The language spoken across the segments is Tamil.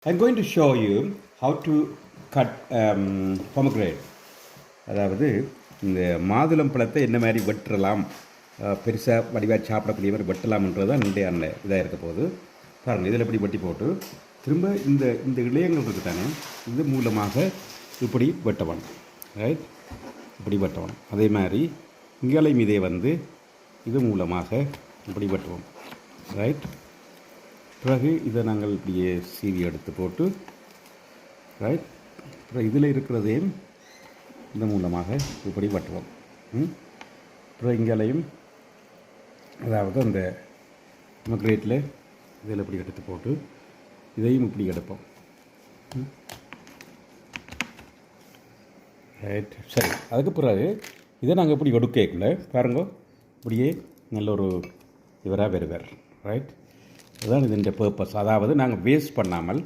I'm going to show you how to cut pomegranate. அதாவது இந்த மாதுளம் பழத்தை என்ன மாதிரி வெட்டலாம், பெருசாக வடிவாக சாப்பிடக்கூடிய மாதிரி வெட்டலாம்ன்றது தான் இன்றைய அந்த இதாக இருக்க போகுது. பாருங்கள், இதில் இப்படி வெட்டி போட்டு திரும்ப இந்த இந்த இளையங்கள் இருக்குது தானே, இது மூலமாக இப்படி வெட்டவன், ரைட்? இப்படி வெட்டவன். அதே மாதிரி இங்கேயும் இதே வந்து இது மூலமாக இப்படி வெட்டுவோம், ரைட்? பிறகு இதை நாங்கள் இப்படியே சீவி எடுத்து போட்டு, ரைட்? அப்புறம் இதில் இருக்கிறதையும் இந்த மூலமாக இப்படி வெட்டுவோம். அப்புறம் இங்கேயும் அதாவது அந்த பொமக்ரேட்டில் இதில் இப்படி எடுத்து போட்டு இதையும் இப்படி எடுப்போம், ரைட்? சரி, அதுக்கு பிறகு இதை நாங்கள் இப்படி எடுக்கல பாருங்க, இப்படியே நல்ல ஒரு இவராக வருவார், ரைட்? அதுதான் இதன் பர்பஸ். அதாவது நாங்கள் வேஸ்ட் பண்ணாமல்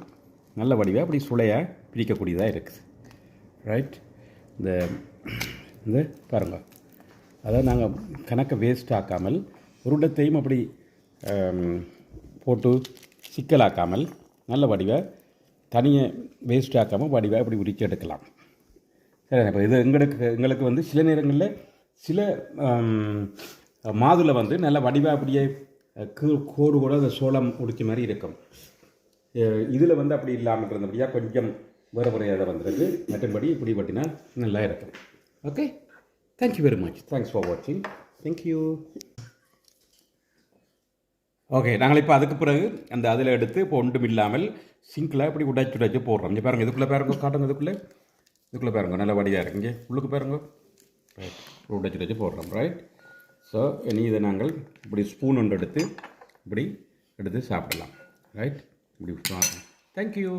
நல்ல வடிவாக அப்படி சுளையாக பிரிக்கக்கூடியதாக இருக்குது, ரைட்? இந்த பாருங்கள், அதாவது நாங்கள் கணக்கை வேஸ்ட் ஆக்காமல் ஒரு இடத்தையும் அப்படி போட்டு சிக்கலாக்காமல் நல்ல வடிவாக தனியாக வேஸ்ட் ஆக்காமல் வடிவாக அப்படி உரிச்சு எடுக்கலாம். சரி, இப்போ இது எங்களுக்கு வந்து சில நேரங்களில் சில மாதுளை வந்து நல்ல வடிவாக அப்படியே கோடு கூட அந்த சோளம் முடிச்ச மாதிரி இருக்கும். இதில் வந்து அப்படி இல்லாமல் இருந்தபடியாக கொஞ்சம் வேறு முறையாக வந்துருக்கு. மற்றபடி இப்படி பட்டினா நல்லா இருக்கும். Okay, thank you very much. Thanks for வாட்சிங். தேங்க்யூ. ஓகே, நாங்கள் இப்போ அதுக்கு பிறகு அந்த அதில் எடுத்து இப்போ ஒன்றும் இல்லாமல் சிங்கில் இப்படி உடைச்சு போடுறோம். இங்கே பாருங்கள், இதுக்குள்ளே பாருங்க, காட்டுங்க, இதுக்குள்ளே பாருங்க, நல்ல வடிவாக இருக்கு. இங்கே உள்ளுக்கு பாருங்க, ரைட்? உடைச்சு போடுறோம், ரைட்? ஸோ இனி இதை நாங்கள் இப்படி ஸ்பூன் ஒன்று எடுத்து இப்படி எடுத்து சாப்பிடலாம், ரைட்? இப்படி சாப்பிடலாம். தேங்க்யூ.